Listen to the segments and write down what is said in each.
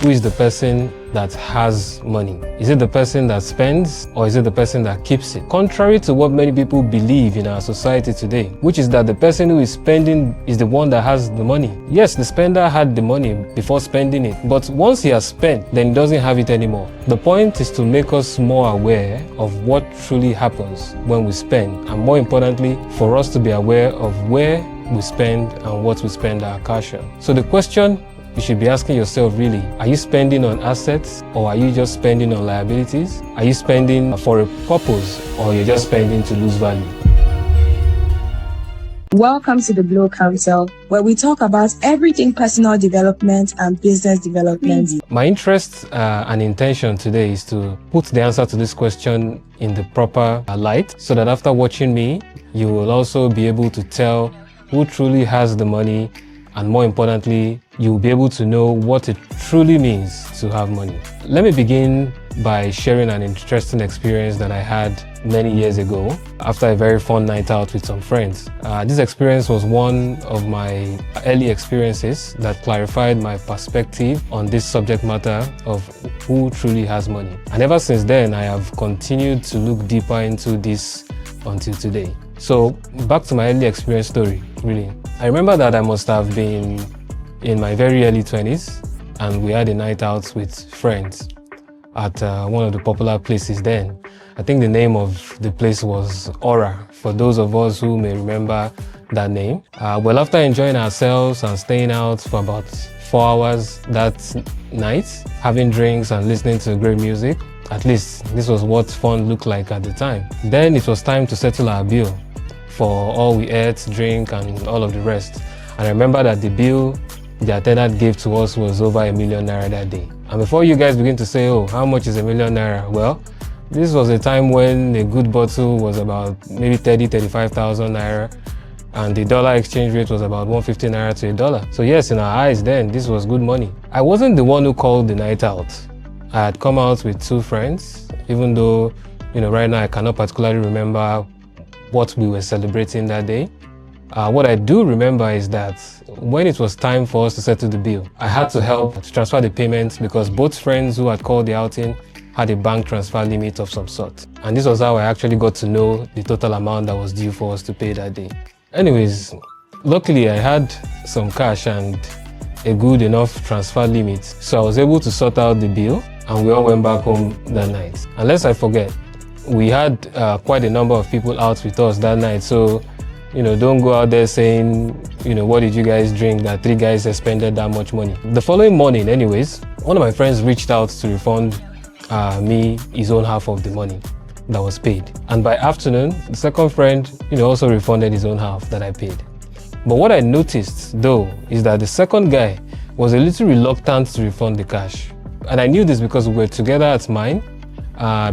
who is the person that has money? Is it the person that spends, or is it the person that keeps it? Contrary to what many people believe in our society today, which is that the person who is spending is the one that has the money. Yes, the spender had the money before spending it, but once he has spent, then he doesn't have it anymore. The point is to make us more aware of what truly happens when we spend, and more importantly, for us to be aware of where we spend and what we spend our cash on. So the question you should be asking yourself really, are you spending on assets, or are you just spending on liabilities? Are you spending for a purpose, or you're just spending to lose value? Welcome to the Blo Counsel, where we talk about everything personal development and business development. My interest and intention today is to put the answer to this question in the proper light, so that after watching me, you will also be able to tell who truly has the money, and more importantly, you'll be able to know what it truly means to have money. Let me begin by sharing an interesting experience that I had many years ago after a very fun night out with some friends. This experience was one of my early experiences that clarified my perspective on this subject matter of who truly has money. And ever since then, I have continued to look deeper into this until today. So back to my early experience story, really. I remember that I must have been in my very early 20s, and we had a night out with friends at one of the popular places then. I think the name of the place was Aura, for those of us who may remember that name. Well, after enjoying ourselves and staying out for about 4 hours that night, having drinks and listening to great music, at least this was what fun looked like at the time. Then it was time to settle our bill for all we ate, drink, and all of the rest. And I remember that the bill the attendant gave to us was over ₦1 million that day. And before you guys begin to say, oh, how much is ₦1 million? Well, this was a time when a good bottle was about maybe 35,000 naira, and the dollar exchange rate was about 150 naira to $1. So yes, in our eyes then, this was good money. I wasn't the one who called the night out. I had come out with 2 friends, even though, right now I cannot particularly remember what we were celebrating that day. What I do remember is that when it was time for us to settle the bill, I had to help to transfer the payments because both friends who had called the outing had a bank transfer limit of some sort. And this was how I actually got to know the total amount that was due for us to pay that day. Anyways, luckily I had some cash and a good enough transfer limit, so I was able to sort out the bill, and we all went back home that night. Unless I forget, we had quite a number of people out with us that night, so don't go out there saying, what did you guys drink that 3 guys expended that much money. The following morning anyways, one of my friends reached out to refund me his own half of the money that was paid. And by afternoon, the second friend, also refunded his own half that I paid. But what I noticed though, is that the second guy was a little reluctant to refund the cash. And I knew this because we were together at mine,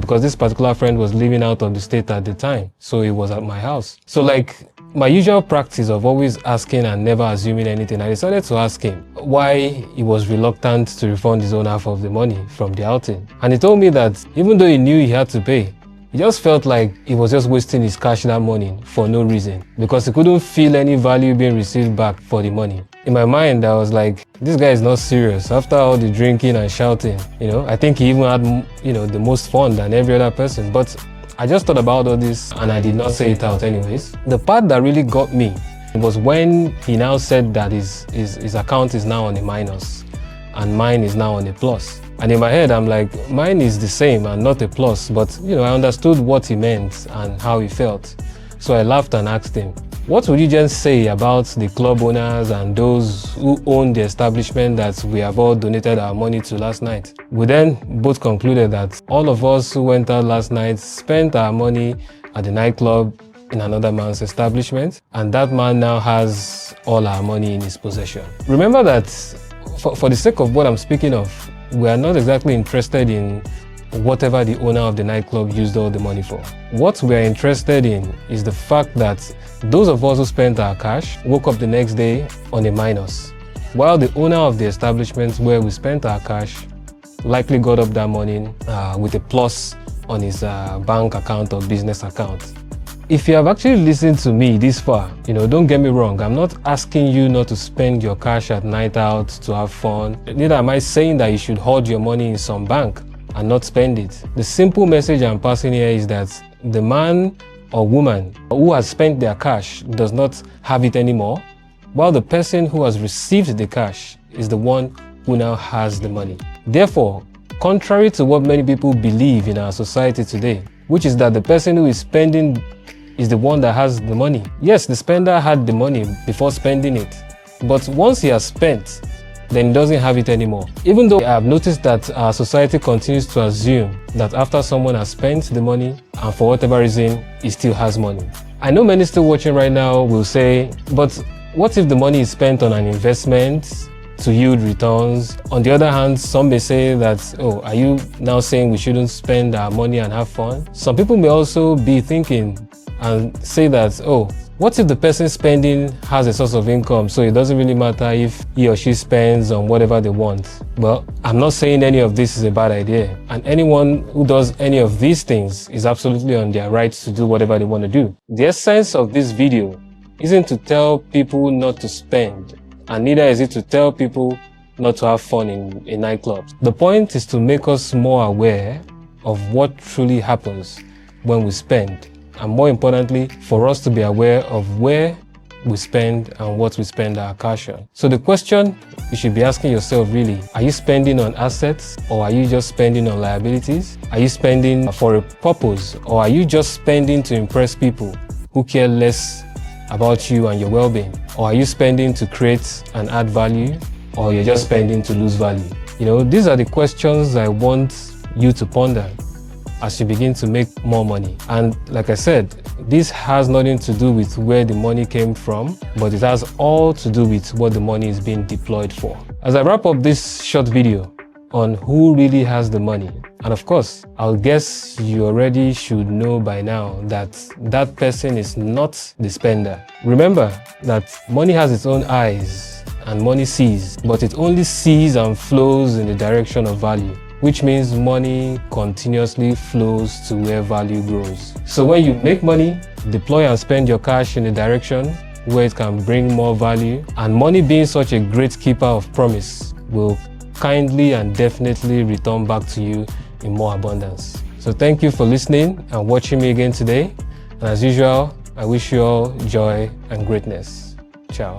because this particular friend was living out of the state at the time. So he was at my house. So like, my usual practice of always asking and never assuming anything, I decided to ask him why he was reluctant to refund his own half of the money from the outing. And he told me that even though he knew he had to pay, he just felt like he was just wasting his cash that morning for no reason, because he couldn't feel any value being received back for the money. In my mind, I was like, this guy is not serious. After all the drinking and shouting, I think he even had, the most fun than every other person. But I just thought about all this and I did not say it out anyways. The part that really got me was when he now said that his account is now on a minus and mine is now on a plus. And in my head, I'm like, mine is the same and not a plus. But, I understood what he meant and how he felt. So I laughed and asked him, what would you just say about the club owners and those who own the establishment that we have all donated our money to last night? We then both concluded that all of us who went out last night spent our money at the nightclub in another man's establishment, and that man now has all our money in his possession. Remember that for the sake of what I'm speaking of, we are not exactly interested in whatever the owner of the nightclub used all the money for. What we are interested in is the fact that those of us who spent our cash woke up the next day on a minus, while the owner of the establishment where we spent our cash likely got up that morning with a plus on his bank account or business account. if you have actually listened to me this far, don't get me wrong, I'm not asking you not to spend your cash at night out to have fun. Neither am I saying that you should hold your money in some bank and not spend it. The simple message I'm passing here is that the man or woman who has spent their cash does not have it anymore, while the person who has received the cash is the one who now has the money. Therefore, contrary to what many people believe in our society today, which is that the person who is spending is the one that has the money. Yes, the spender had the money before spending it, but once he has spent, then he doesn't have it anymore. Even though I have noticed that our society continues to assume that after someone has spent the money and for whatever reason, he still has money. I know many still watching right now will say, but what if the money is spent on an investment to yield returns? On the other hand, some may say that, oh, are you now saying we shouldn't spend our money and have fun? Some people may also be thinking and say that, oh, what if the person spending has a source of income, so it doesn't really matter if he or she spends on whatever they want? Well, I'm not saying any of this is a bad idea, and anyone who does any of these things is absolutely on their right to do whatever they want to do. The essence of this video isn't to tell people not to spend, and neither is it to tell people not to have fun in nightclubs. The point is to make us more aware of what truly happens when we spend, and more importantly, for us to be aware of where we spend and what we spend our cash on. So the question you should be asking yourself really, are you spending on assets or are you just spending on liabilities? Are you spending for a purpose or are you just spending to impress people who care less about you and your well-being? Or are you spending to create and add value, or you're just spending to lose value? These are the questions I want you to ponder as you begin to make more money. And like I said, this has nothing to do with where the money came from, but it has all to do with what the money is being deployed for. As I wrap up this short video on who really has the money, and of course, I'll guess you already should know by now that that person is not the spender. Remember that money has its own eyes and money sees, but it only sees and flows in the direction of value, which means money continuously flows to where value grows. So when you make money, deploy and spend your cash in a direction where it can bring more value, and money being such a great keeper of promise will kindly and definitely return back to you in more abundance. So thank you for listening and watching me again today. And as usual, I wish you all joy and greatness. Ciao.